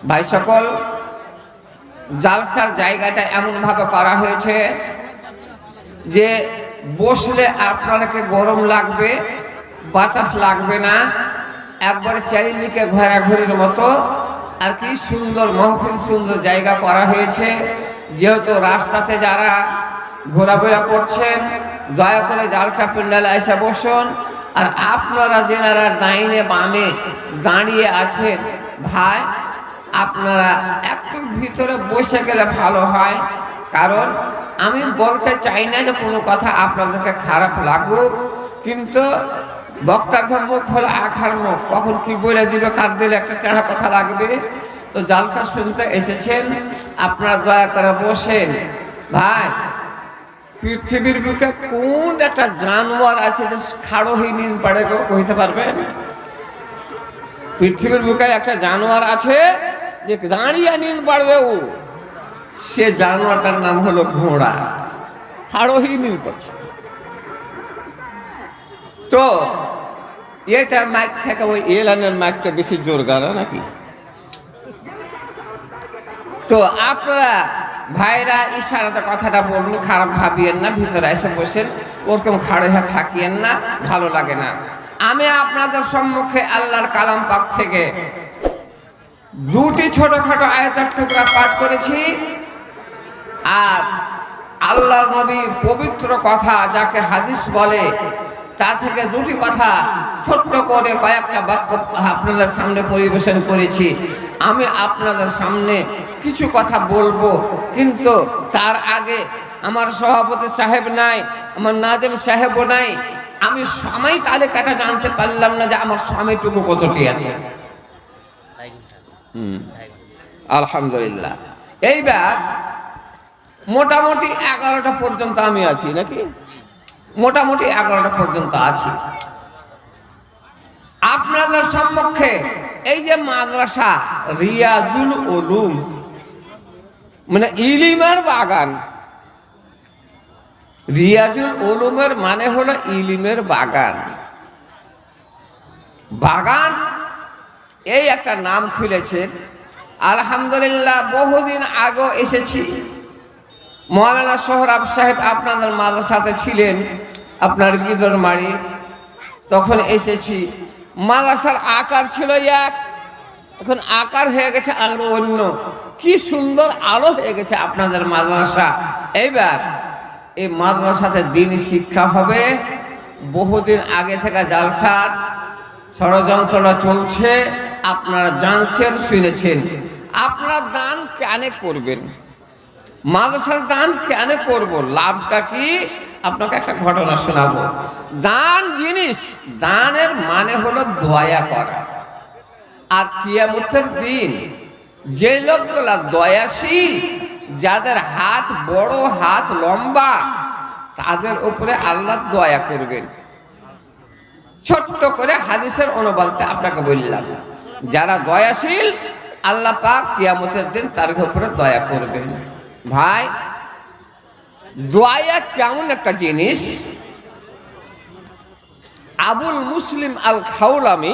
ভাই সকল, জালসার জায়গাটা এমনভাবে করা হয়েছে যে বসলে আপনাদেরকে গরম লাগবে, বাতাস লাগবে না, একবারে চারিদিকে ঘোরাঘুরির মতো আর কি সুন্দর মহফিল, সুন্দর জায়গা করা হয়েছে। যেহেতু রাস্তাতে যারা ঘোরাফেরা করছেন দয়া করে জালসা প্যান্ডেলে এসে বসুন। আর আপনারা যেনারা ডাইনে বামে দাঁড়িয়ে আছেন ভাই, আপনারা একটু ভিতরে বসে গেলে ভালো হয়। কারণ আমি বলতে চাই না যে কোনো কথা আপনাদেরকে খারাপ লাগুক, কিন্তু বক্তার মুখ হলো আখার মুখ, কখন কি বলে দিবে, কার দিলে একটা তেড়া কথা লাগবে। তো জালসা শুনতে এসেছেন, আপনারা দয়া করে বসেন। ভাই, পৃথিবীর বুকে কোন একটা জানোয়ার আছে যে খাড়ো হয়ে নিন পারে কইতে পারবেন? পৃথিবীর বুকে একটা জানোয়ার আছে যে দাঁড়িয়ে নিন পারবে, ও সে জানোয়ারটার নাম হলো ঘোড়া, খাড়ো হয়ে নিন পারছে। তো এটার মাইক থেকে ওই এলানের মাইকটা বেশি জোর গাড়া নাকি? তো আপনারা ভাইরা ইশারাতে কথাটা বলুন, খারাপ ভাবিয়েন না, ভিতরে এসে বসেন, ওরকম খাড়ে হয়ে থাকিয়েন না, ভালো লাগে না। আমি আপনাদের সম্মুখে আল্লাহর কালাম পাক থেকে দুটি ছোটখাটো আয়াতের টুকরা পাঠ করেছি। আর আল্লাহর নবী পবিত্র কথা যাকে হাদিস বলে তা থেকে দুটি কথা ছোট্ট করে কয়েকটা বাক্য আপনাদের সামনে পরিবেশন করেছি। আমি আপনাদের সামনে কিছু কথা বলবো, কিন্তু তার আগে আমার সভাপতি সাহেব নাই, আমার নাজেম সাহেবও নাই। আমি সময় তালিকাটা জানতে পারলাম না যে আমার সময়টুকু কতটি আছে। আলহামদুলিল্লাহ, এইবার মোটামুটি 11টা পর্যন্ত আমি আছি নাকি, মোটামুটি 11টা পর্যন্ত আছি আপনাদের সম্মুখে। এই যে মাদ্রাসা রিয়াজুল উলুম, মানে ইলিমের বাগান। রিয়াজুল উলুমের মানে হলো ইলিমের বাগান। বাগান এই একটা নাম খুলেছেন। আলহামদুলিল্লাহ, বহুদিন আগে এসেছি। মৌলানা সোহরাব সাহেব আপনাদের মাদ্রাসাতে ছিলেন, আপনার গিদর মারি, তখন এসেছি। মাদ্রাসার আকার ছিল এক, এখন আকার হয়ে গেছে আরো অন্য। কি সুন্দর আলো হয়ে গেছে আপনাদের মাদ্রাসা। এইবার এই মাদ্রাসাতে দিনই শিক্ষা হবে। বহুদিন আগে থেকে জালসার ষড়যন্ত্রটা চলছে, আপনারা জানছেন, শুনেছেন। আপনারা দান কেন করবেন? মাদ্রাসার দান কেন করব, লাভটা কি? আপনাকে একটা ঘটনা শোনাবো। দান জিনিস, দানের মানে হলো দয়া করা। আর কিয়ামতের দিন যে লোকগুলা দয়াশীল, যাদের হাত বড়, হাত লম্বা, তাদের উপরে আল্লাহ দয়া করবেন। ছোট্ট করে হাদিসের অনুবাদটা আপনাকে বললাম, যারা দয়াশীল আল্লাহ পাক কিয়ামতের দিন তার উপরে দয়া করবেন। ভাই, দয়া কেমন একটা জিনিস? আবুল মুসলিম আল খাউলামি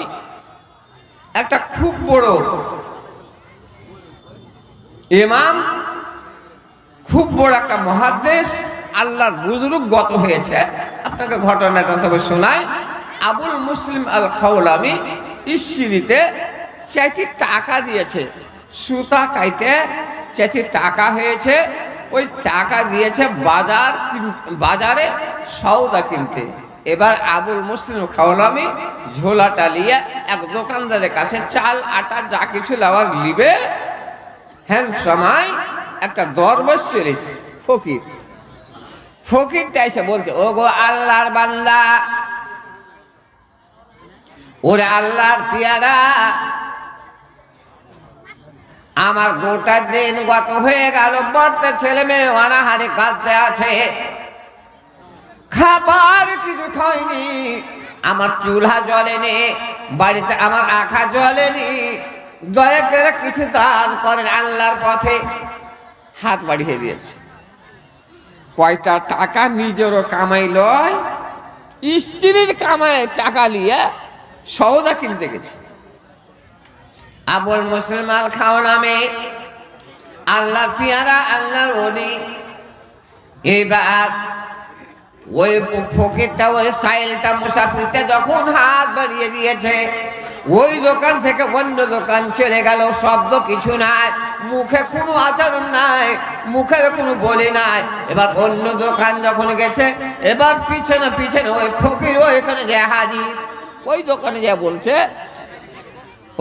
একটা খুব বড় ইমাম, খুব বড় একটা মুহাদ্দিস, আল্লাহর বুজুর্গ গত হয়েছে। আপনাকে ঘটনাটা তবে শোনায়। আবুল মুসলিম আল খাউলামি স্ত্রীতে 4টি টাকা দিয়েছে, সুতা কাইতে 4টি টাকা হয়েছে। ওই টাকা দিয়েছে বাজারে সওদা কিনতে। এবার আবুল মুসলিম খাওলামি ঝোলাটা নিয়ে এক দোকানদারের কাছে চাল আটা যা কিছু নেওয়ার লিবে। হ্যাঁ, সময় একটা দরবেশ চলিস, ফকির। ফকিরটা এসে বলছে, ও গো আল্লাহর বান্দা, ওরে আল্লাহর পিয়ারা, আমার গোটা দিন গত হয়ে গেল, বড়তে ছেলে মেয়ে অনাহারে কাঁদতে আছে, খাবার কিছু খাইনি, আমার চুলহা জ্বলেনি, বাড়িতে আমার আখা জ্বলেনি, দয়া করে কিছু দান করেন আল্লাহর পথে। হাত বাড়িয়ে দিয়েছে। কয়টা টাকা নিজেরও কামাই লয়, স্ত্রীর কামাই টাকা নিয়ে সওদা কিনতে গেছে। আবুল মুসলিম আল খাওলামি আল্লাহ পিয়ারা আল্লাহর ওলি। এবার ওই ফকিরটা ওই সাইলটা মুসাফিরটা যখন হাত বাড়িয়ে দিয়েছে, ওই দোকান থেকে অন্য দোকান চলে গেল, শব্দ কিছু নাই, মুখে কোনো আচরণ নাই, মুখের কোনো বলি নাই। এবার অন্য দোকান যখন গেছে, এবার পিছনে পিছনে ওই ফকির ওইখানে যে হাজির, ওই দোকানে যে বলছে,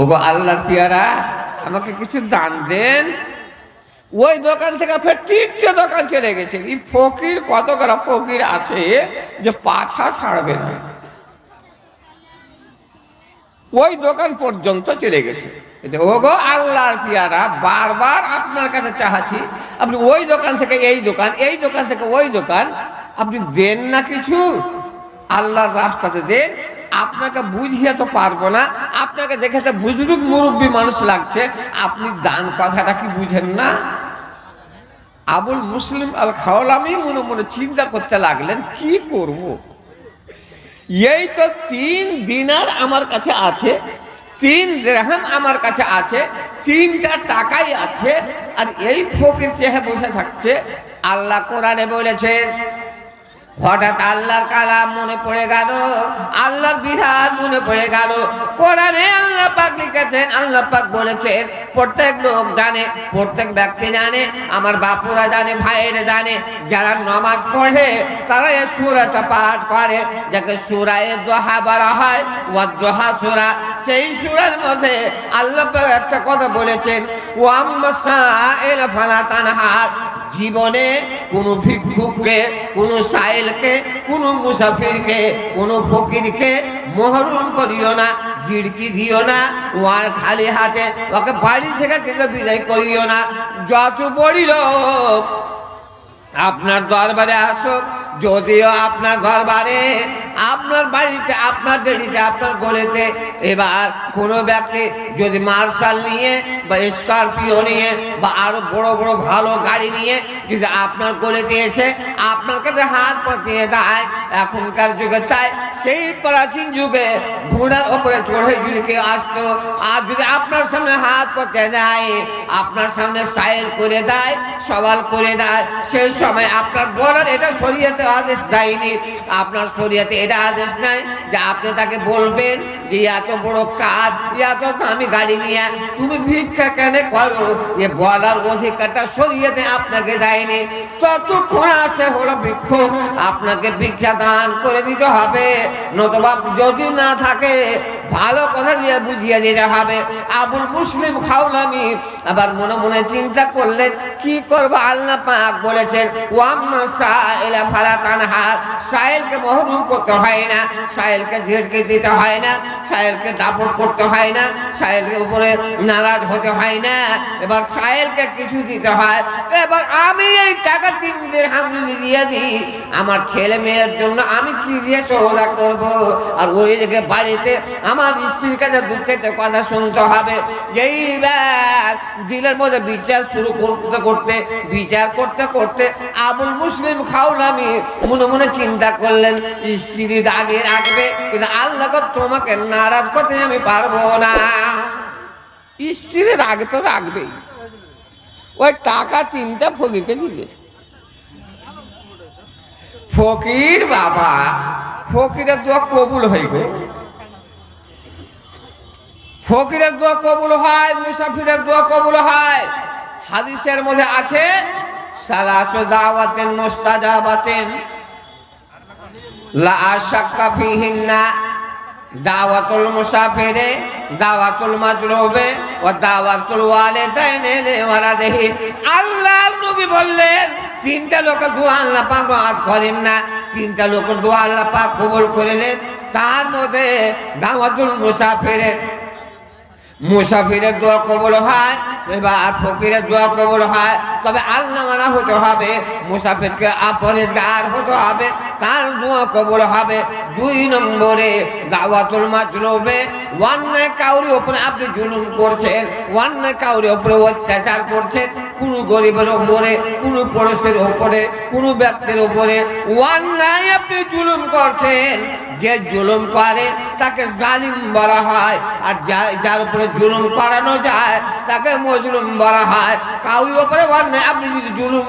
ওগো আল্লাহর পিয়ারা আমাকে কিছু দান দেন। ওই দোকান থেকে ফের তৃতীয় দোকান চলে গেছে। এই ফকির কত করা ফকির আছে যে পাছা ছাড়বে না, ওই দোকান পর্যন্ত চলে গেছে। ওগো আল্লাহর পিয়ারা বারবার আপনার কাছে চাহাচ্ছি, আপনি ওই দোকান থেকে এই দোকান, এই দোকান থেকে ওই দোকান, আপনি দেন না কিছু, আল্লাহর রাস্তাতে দেন। আপনাকে বুঝিয়ে তো পারবো না, আপনাকে দেখে তো বুজুর্গ মুরব্বী মানুষ লাগছে, আপনি দান কথাটা কি বুঝেন না? আবুল মুসলিম আল খাওলামি মনে মনে চিন্তা করতে লাগলেন, কি করব? এই তো 3 দিনার আমার কাছে আছে, 3 দিরহাম আমার কাছে আছে, 3টা টাকাই আছে, আর এই ফকির চেহে বসে থাকছে। আল্লাহ কোরআনে বলেছেন, হঠাৎ আল্লাহর কালাম মনে পড়ে গেল, আল্লাহর বিধান মনে পড়ে গেল। কোরআনে আল্লাহ পাক লিখেছেন, আল্লাহ পাক বলেছেন, প্রত্যেক লোক জানে, প্রত্যেক ব্যক্তি জানে, আমার বাপুরা জানে, ভাইয়েরা জানে, যারা নামাজ পড়ে তারা এই সূরাটা পাঠ করে, যাকে সূরায়ে দোহা বলা হয়, ওয়াদ-দোহা সূরা। সেই সূরার মধ্যে আল্লাহ পাক একটা কথা বলেছেন, ওয়াম্মা সাইল ফালা তানহার। জীবনে কোনো ভিক্ষুককে, কোনো সাইলকে, কোনো মুসাফিরকে, কোনো ফকিরকে মহরুম করিও না, ঝিড়কি দিও না, ওয়ার খালি হাতে ওকে বাড়ি থেকে কেউ বিদায় করিও না। যত বড় লোক আপনার দরবারে আসুক, যদিও আপনার দরবারে, আপনার বাড়িতে, আপনার দেরিতে, আপনার গলিতে এবার কোনো ব্যক্তি যদি মার্শাল নিয়ে বা স্করপিও নিয়ে বা আরো বড় বড় ভালো গাড়ি নিয়ে যদি আপনার গলিতে এসে আপনার কাছে হাত পাতিয়ে দেয়, এখনকার যুগে তাই, সেই প্রাচীন যুগে ঘোড়ার ওপরে চড়ে যদি কেউ আসতো, আর যদি আপনার সামনে হাত পাতিয়ে দেয়, আপনার সামনে সাইল করে দেয়, সওয়াল করে দেয়, সেই সময় আপনার বলার, এটা শরীয়তে আদেশ দেয়নি, আপনার শরীয়তে এটা আদেশ নাই যে আপনি তাকে বলবেন যে এত বড় কাজ, এত দামি গাড়ি নিয়ে তুমি ভিক্ষা কেন করো, এ বলার অধিকারটা শরীয়তে আপনাকে দেয়নি। ততক্ষণ আছে হলো ভিক্ষুক, আপনাকে ভিক্ষা দান করে দিতে হবে, নতুবা যদি না থাকে ভালো কথা দিয়ে বুঝিয়ে দিতে হবে। আবুল মুসলিম খাওলামি আবার মনে মনে চিন্তা করলেন, কি করবো? আল্লাহ পাক বলেছেন, ওয়াম্মা সাইলা ফালা তানহার। সাইলকে মহরুম করতে হয় না, সাইলকে ঝিড়কি দিতে হয় না, সাইলকে দাপট করতে হয় না, সাইলের উপরে নারাজ হতে হয় না। এবার সাইলকে কিছু দিতে হয়। এবার আমি এই টাকা 3 দিরহাম যদি দিয়ে দিই, আমার ছেলে মেয়ের জন্য আমি কি দিয়ে সওদা করব? আর ওই দিকে বাড়িতে আমার স্ত্রীর কাছে 2-4টা কথা শুনতে হবে। এইবার দিলের মধ্যে বিচার শুরু করতে করতে, বিচার করতে করতে আবুল মুসলিম খাওলামি মনে মনে চিন্তা করলেন, স্ত্রী রাগে রাখবে, কিন্তু আল্লাহকে তোমাকে নারাজ করতে আমি পারবো না। স্ত্রীর রাগে তো রাখবেই। ওই টাকা 3টা ফকিরকে দিয়েছে। ফকির বাবা, ফকিরের দোয়া কবুল হয়ে গো, ফকিরের দোয়া কবুল হয়, মুসাফিরের দোয়া কবুল হয়। হাদিসের মধ্যে আছে, সালাসু দাওয়াতিন মুস্তাজাবাতিন লা শাক্কা ফিহিন্না, দাওয়াতুল মুসাফিরে, দাওয়াতুল মাজলুবে ওয়া দাওয়াতুল ওয়ালিদাইনি লিওয়ালাদিহি। আল্লাহর নবী বললেন, 3টা লোকের দোয়া আল্লাহ পাক রদ করেন না, 3টা লোকের দোয়া আল্লাহ পাক কবুল করলেন। তার মধ্যে দাওয়াতুল মুসাফিরে, মুসাফিরের দোয়া কবুল হয়, এবার ফকিরের দোয়া কবুল হয়। তবে আল্লাহ মানা হতে হবে, মুসাফিরকে পরেজগার হতে হবে, তার দোয়া কবুল হবে। 2 নম্বরে দাওয়াতুল মাজলুবে, অন্যায় কাউরি উপরে আপনি জুলুম করছেন, অন্যায় কাউরি উপরে অত্যাচার করছেন, কোনো গরিবের উপরে, কোনো পুরুষের উপরে, কোনো ব্যক্তির উপরে অন্যায় আপনি জুলুম করছেন, যে জুলুম করে তাকে জালিম বলা হয়, আর যার উপরে জুলুম করানো যায় তাকে মজলুম বলা হয়। কাউরির উপরে আপনি যদি জুলুম